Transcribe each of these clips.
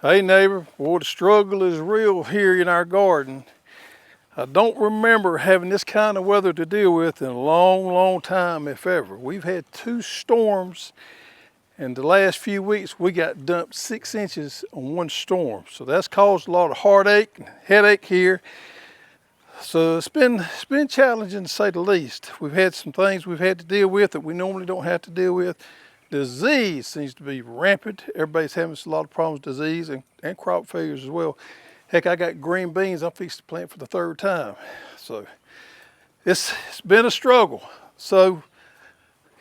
Hey neighbor, boy, the struggle is real here in our garden. I don't remember having this kind of weather to deal with in a long time, if ever. We've had 2 storms, and the last few weeks we got dumped 6 inches on one storm. So that's caused a lot of heartache and headache here. So it's been challenging to say the least. We've had some things we've had to deal with that we normally don't have to deal with. Disease seems to be rampant. Everybody's having a lot of problems with disease and crop failures as well. Heck, I got green beans I'm fixing to plant for the 3rd time. So it's been a struggle. So,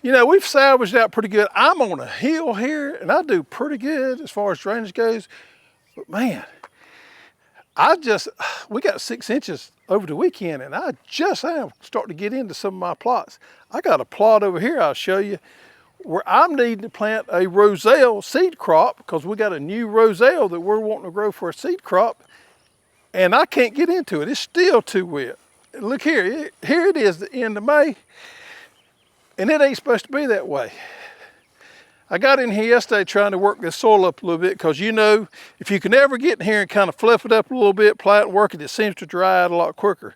you know, we've salvaged out pretty good. I'm on a hill here and I do pretty good as far as drainage goes. But man, we got 6 inches over the weekend and I just am starting to get into some of my plots. I got a plot over here I'll show you where I'm needing to plant a Roselle seed crop because we got a new Roselle that we're wanting to grow for a seed crop, and I can't get into it. It's still too wet. Look here, here it is, the end of May, and it ain't supposed to be that way. I got in here yesterday trying to work this soil up a little bit because, you know, if you can ever get in here and kind of fluff it up a little bit, plant and work it, it seems to dry out a lot quicker.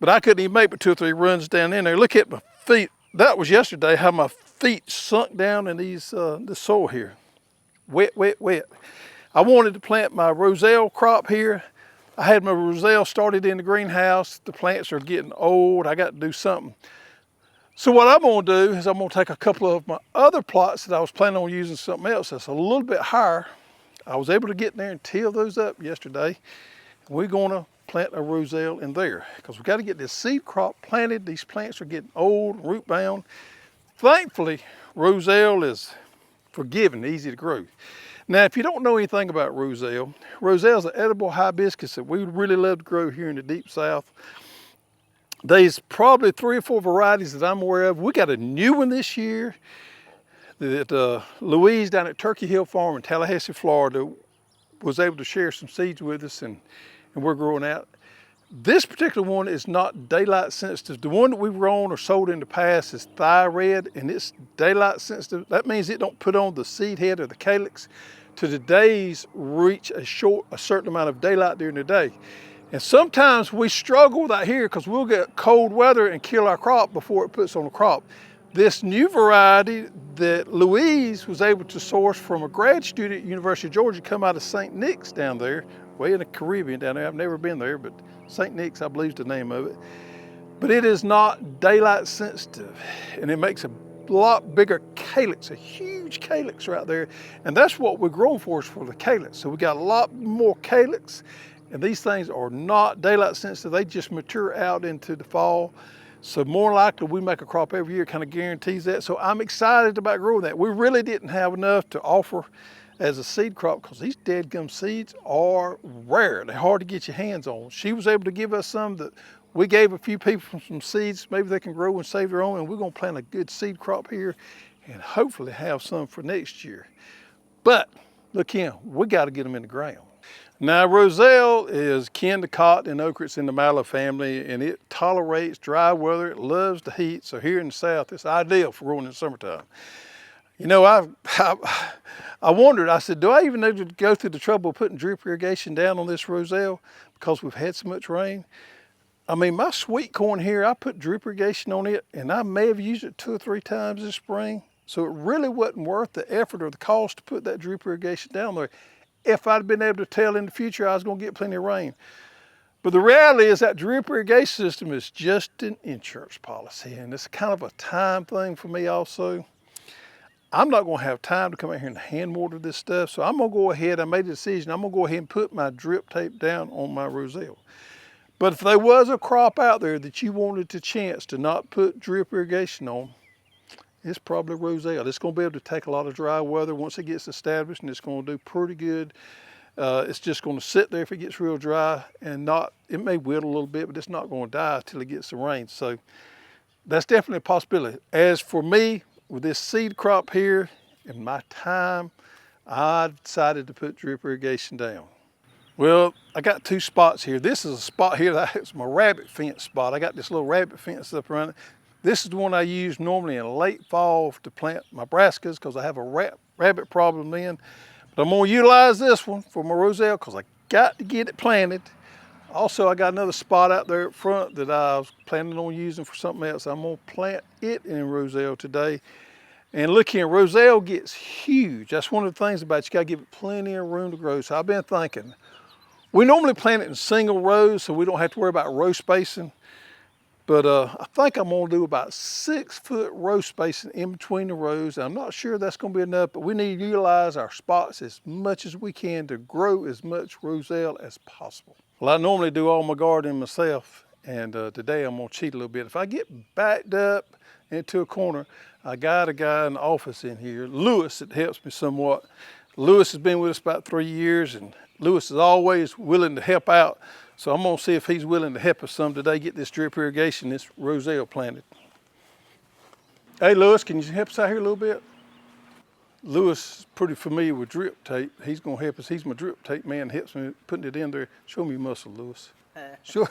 But I couldn't even make but 2 or 3 runs down in there. Look at my feet. That was yesterday, how my feet sunk down in this soil here. Wet. I wanted to plant my Roselle crop here. I had my Roselle started in the greenhouse. The plants are getting old. I got to do something. So what I'm gonna do is I'm gonna take a couple of my other plots that I was planning on using something else that's a little bit higher. I was able to get in there and till those up yesterday. We're gonna plant a Roselle in there because we got to get this seed crop planted. These plants are getting old, root bound. Thankfully, Roselle is forgiving, easy to grow. Now, if you don't know anything about Roselle, Roselle is an edible hibiscus that we would really love to grow here in the deep south. There's probably 3 or 4 varieties that I'm aware of. We got a new one this year that Louise down at Turkey Hill Farm in Tallahassee, Florida was able to share some seeds with us and we're growing out. This particular one is not daylight sensitive. The one that we've grown or sold in the past is thigh red and it's daylight sensitive. That means it don't put on the seed head or the calyx till the days reach a certain amount of daylight during the day. And sometimes we struggle with that here because we'll get cold weather and kill our crop before it puts on a crop. This new variety that Louise was able to source from a grad student at University of Georgia come out of St. Nick's down there, way in the Caribbean down there. I've never been there, but St. Nick's, I believe, is the name of it. But it is not daylight sensitive, and it makes a lot bigger calyx, a huge calyx right there. And that's what we're growing for, is for the calyx. So we got a lot more calyx, and these things are not daylight sensitive. They just mature out into the fall. So more likely we make a crop every year, kind of guarantees that. So I'm excited about growing that. We really didn't have enough to offer as a seed crop because these dead gum seeds are rare. They're hard to get your hands on. She was able to give us some that we gave a few people some seeds. Maybe they can grow and save their own, and we're gonna plant a good seed crop here and hopefully have some for next year. But look here, we gotta get them in the ground. Now, Roselle is kin to cotton and okra. It's in the mallow family, and it tolerates dry weather. It loves the heat. So here in the south, it's ideal for growing in the summertime. You know, I wondered, I said, do I even need to go through the trouble of putting drip irrigation down on this Roselle because we've had so much rain? I mean, my sweet corn here, I put drip irrigation on it, and I may have used it 2 or 3 times this spring. So it really wasn't worth the effort or the cost to put that drip irrigation down there. If I'd been able to tell in the future I was gonna get plenty of rain. But the reality is that drip irrigation system is just an insurance policy, and it's kind of a time thing for me also. I'm not gonna have time to come out here and hand water this stuff, so I'm gonna go ahead, I made a decision, I'm gonna go ahead and put my drip tape down on my Roselle. But if there was a crop out there that you wanted to chance to not put drip irrigation on, it's probably Roselle. It's gonna be able to take a lot of dry weather once it gets established, and it's gonna do pretty good. It's just gonna sit there if it gets real dry and it may wilt a little bit, but it's not gonna die until it gets some rain. So that's definitely a possibility. As for me, with this seed crop here, in my time, I decided to put drip irrigation down. Well, I got 2 spots here. This is a spot here that's my rabbit fence spot. I got this little rabbit fence up around it. This is the one I use normally in late fall to plant my brassicas because I have a rabbit problem then. But I'm gonna utilize this one for my Roselle because I got to get it planted. Also, I got another spot out there up front that I was planning on using for something else. I'm gonna plant it in Roselle today. And look here, Roselle gets huge. That's one of the things about it. You gotta give it plenty of room to grow. So I've been thinking, we normally plant it in single rows so we don't have to worry about row spacing. But I think I'm gonna do about 6 foot row spacing in between the rows. I'm not sure that's gonna be enough, but we need to utilize our spots as much as we can to grow as much Roselle as possible. Well, I normally do all my gardening myself, and today I'm gonna cheat a little bit. If I get backed up into a corner, I got a guy in the office in here, Lewis, that helps me somewhat. Lewis has been with us about 3 years, and Lewis is always willing to help out. So I'm gonna see if he's willing to help us some today, get this drip irrigation, this Roselle planted. Hey Lewis, can you help us out here a little bit? Lewis is pretty familiar with drip tape. He's gonna help us. He's my drip tape man, helps me putting it in there. Show me your muscle, Lewis. Sure.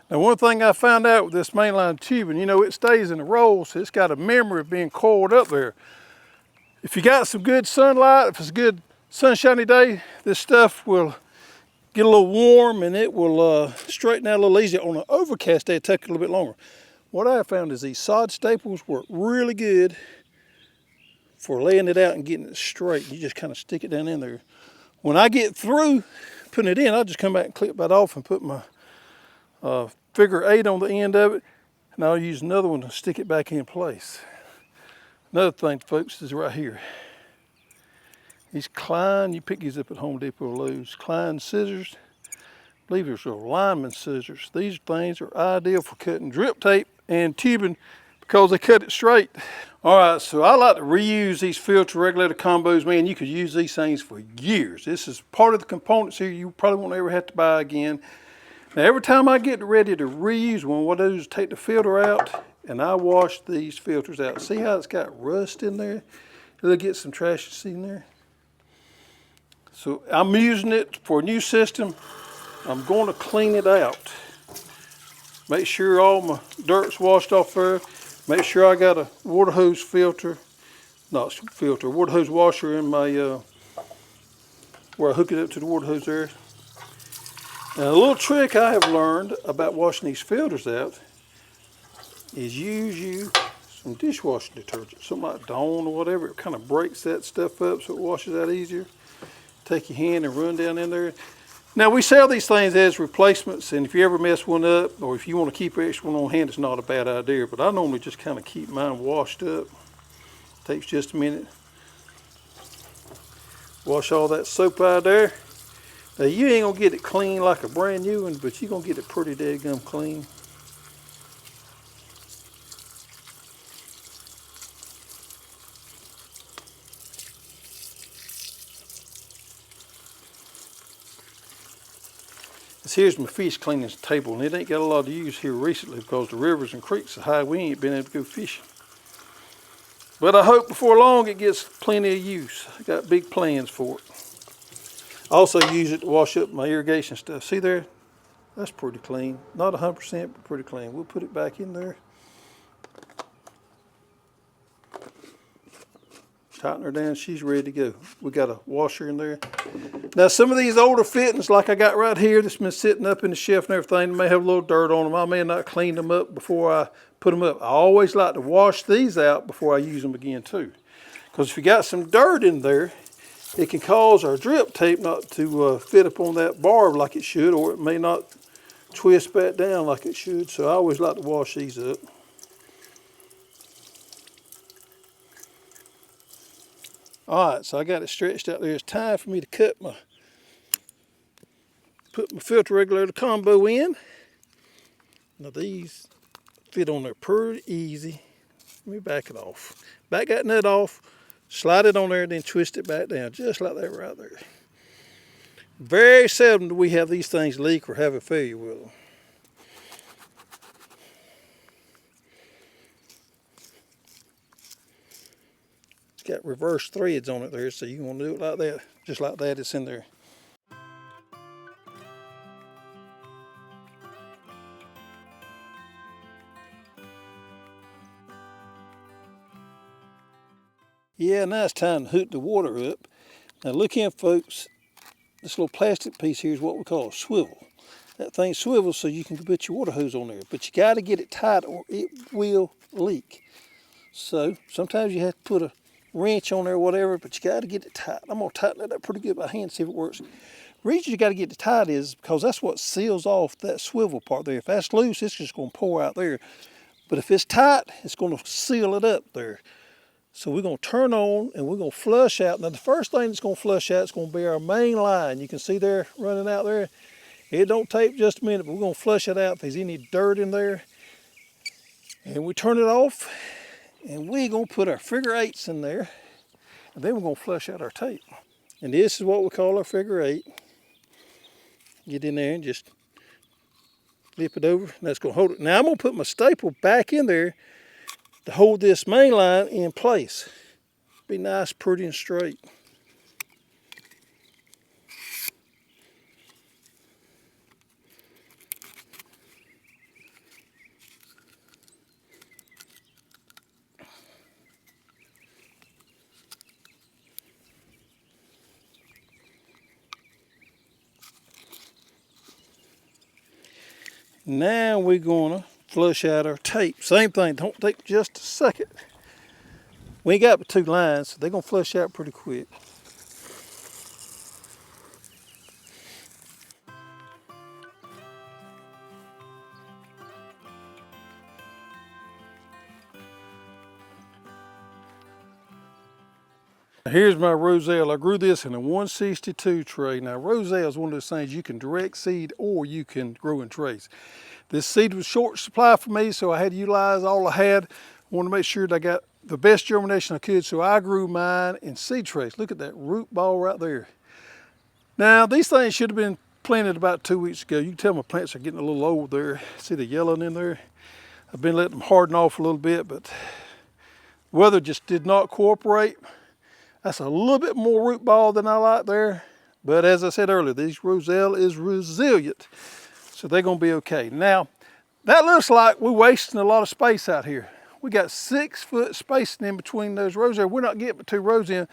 Now, one thing I found out with this mainline tubing, you know, it stays in the roll, so it's got a memory of being coiled up there. If you got some good sunlight, if it's a good sunshiny day, this stuff will get a little warm and it will straighten out a little easier. On an overcast day, it takes a little bit longer. What I found is these sod staples work really good for laying it out and getting it straight. You just kind of stick it down in there. When I get through putting it in, I'll just come back and clip that off and put my figure 8 on the end of it, and I'll use another one to stick it back in place. Another thing, folks, is right here. These Klein, you pick these up at Home Depot or Lowe's, Klein scissors. I believe these are lineman scissors. These things are ideal for cutting drip tape and tubing because they cut it straight. All right, so I like to reuse these filter regulator combos. Man, you could use these things for years. This is part of the components here you probably won't ever have to buy again. Now, every time I get ready to reuse one, what I do is take the filter out and I wash these filters out. See how it's got rust in there? It'll get some trash in there. So I'm using it for a new system. I'm going to clean it out. Make sure all my dirt's washed off there. Make sure I got a water hose filter, not filter, water hose washer in my, where I hook it up to the water hose there. Now, a little trick I have learned about washing these filters out is use some dishwashing detergent, something like Dawn or whatever. It kind of breaks that stuff up so it washes out easier. Take your hand and run down in there. Now, we sell these things as replacements, and if you ever mess one up or if you want to keep an extra one on hand, it's not a bad idea. But I normally just kind of keep mine washed up. Takes just a minute. Wash all that soap out there. Now, you ain't gonna get it clean like a brand new one, but you're gonna get it pretty daggum clean. Here's my fish cleaning table, and it ain't got a lot of use here recently because the rivers and creeks are high. We ain't been able to go fishing. But I hope before long it gets plenty of use. I got big plans for it. I also use it to wash up my irrigation stuff. See there? That's pretty clean. Not 100%, but pretty clean. We'll put it back in there. Tighten her down, she's ready to go. We got a washer in there. Now, some of these older fittings, like I got right here, that's been sitting up in the shelf and everything, they may have a little dirt on them. I may not clean them up before I put them up. I always like to wash these out before I use them again too. Because if you got some dirt in there, it can cause our drip tape not to fit up on that barb like it should, or it may not twist back down like it should. So I always like to wash these up. All right, so I got it stretched out there. It's time for me to cut my put my filter regulator combo in. Now these fit on there pretty easy. Let me back it off. Back that nut off, slide it on there, and then twist it back down, just like that right there. Very seldom do we have these things leak or have a failure with them. It's got reverse threads on it there, so you want to do it like that, just like that. It's in there. Yeah, now it's time to hook the water up. Now look in, folks. This little plastic piece here is what we call a swivel. That thing swivels so you can put your water hose on there, but you got to get it tight or it will leak. So sometimes you have to put a wrench on there or whatever, but you got to get it tight. I'm going to tighten that up pretty good by hand, see if it works. The reason you got to get it tight is because that's what seals off that swivel part there. If that's loose, it's just going to pour out there. But if it's tight, it's going to seal it up there. So we're going to turn on and we're going to flush out. Now the first thing that's going to flush out is going to be our main line. You can see there running out there. It don't take just a minute, but we're going to flush it out if there's any dirt in there. And we turn it off and we're going to put our figure eights in there. And then we're going to flush out our tape. And this is what we call our figure eight. Get in there and just flip it over. And that's going to hold it. Now I'm going to put my staple back in there to hold this main line in place. Be nice, pretty, and straight. Now we're gonna flush out our tape. Same thing, don't take just a second. We ain't got but 2 lines, so they're gonna flush out pretty quick. Here's my Roselle. I grew this in a 162 tray. Now Roselle is one of those things you can direct seed or you can grow in trays. This seed was short supply for me, so I had to utilize all I had. I wanted to make sure that I got the best germination I could, so I grew mine in seed trays. Look at that root ball right there. Now these things should have been planted about 2 weeks ago. You can tell my plants are getting a little old there. See the yellowing in there? I've been letting them harden off a little bit, but weather just did not cooperate. That's a little bit more root ball than I like there. But as I said earlier, these Roselle is resilient, so they're gonna be okay. Now, that looks like we're wasting a lot of space out here. We got 6 foot spacing in between those Roselle. We're not getting but 2 rows in.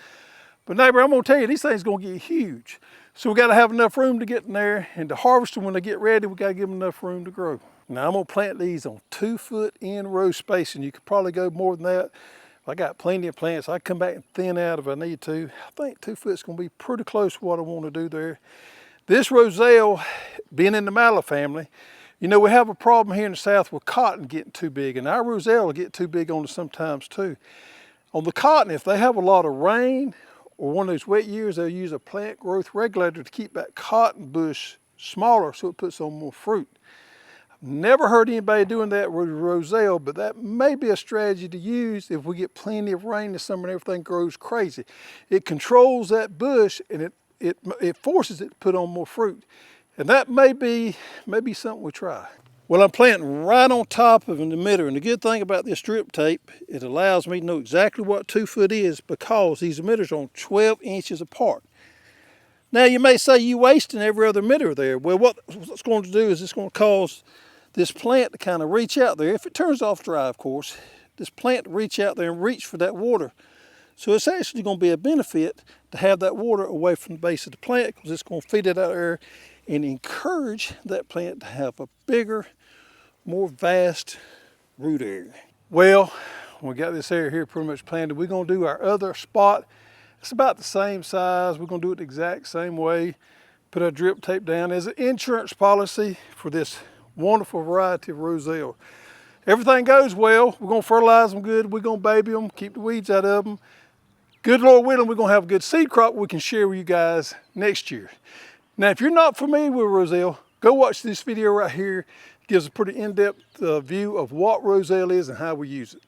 But neighbor, I'm gonna tell you, these things gonna get huge. So we gotta have enough room to get in there, and to harvest them when they get ready, we gotta give them enough room to grow. Now I'm gonna plant these on 2 foot in row spacing. You could probably go more than that. I got plenty of plants. I can come back and thin out if I need to. I think 2 foot's gonna be pretty close to what I want to do there. This Roselle, being in the mallow family, you know, we have a problem here in the south with cotton getting too big, and our Roselle will get too big on us sometimes too. On the cotton, if they have a lot of rain or one of those wet years, they'll use a plant growth regulator to keep that cotton bush smaller so it puts on more fruit. Never heard anybody doing that with Roselle, but that may be a strategy to use if we get plenty of rain this summer and everything grows crazy. It controls that bush and it forces it to put on more fruit. And that may be something we try. Well, I'm planting right on top of an emitter, and the good thing about this strip tape, it allows me to know exactly what 2 foot is because these emitters are on 12 inches apart. Now you may say you're wasting every other emitter there. Well, what it's going to do is it's going to cause this plant to kind of reach out there. If it turns off dry, of course, this plant to reach out there and reach for that water. So it's actually going to be a benefit to have that water away from the base of the plant because it's going to feed it out there and encourage that plant to have a bigger, more vast root area. Well, we got this area here pretty much planted. We're going to do our other spot. It's about the same size. We're going to do it the exact same way. Put our drip tape down as an insurance policy for this wonderful variety of Roselle. Everything goes well. We're going to fertilize them good. We're going to baby them, keep the weeds out of them. Good Lord willing, we're going to have a good seed crop we can share with you guys next year. Now, if you're not familiar with Roselle, go watch this video right here. It gives a pretty in-depth view of what Roselle is and how we use it.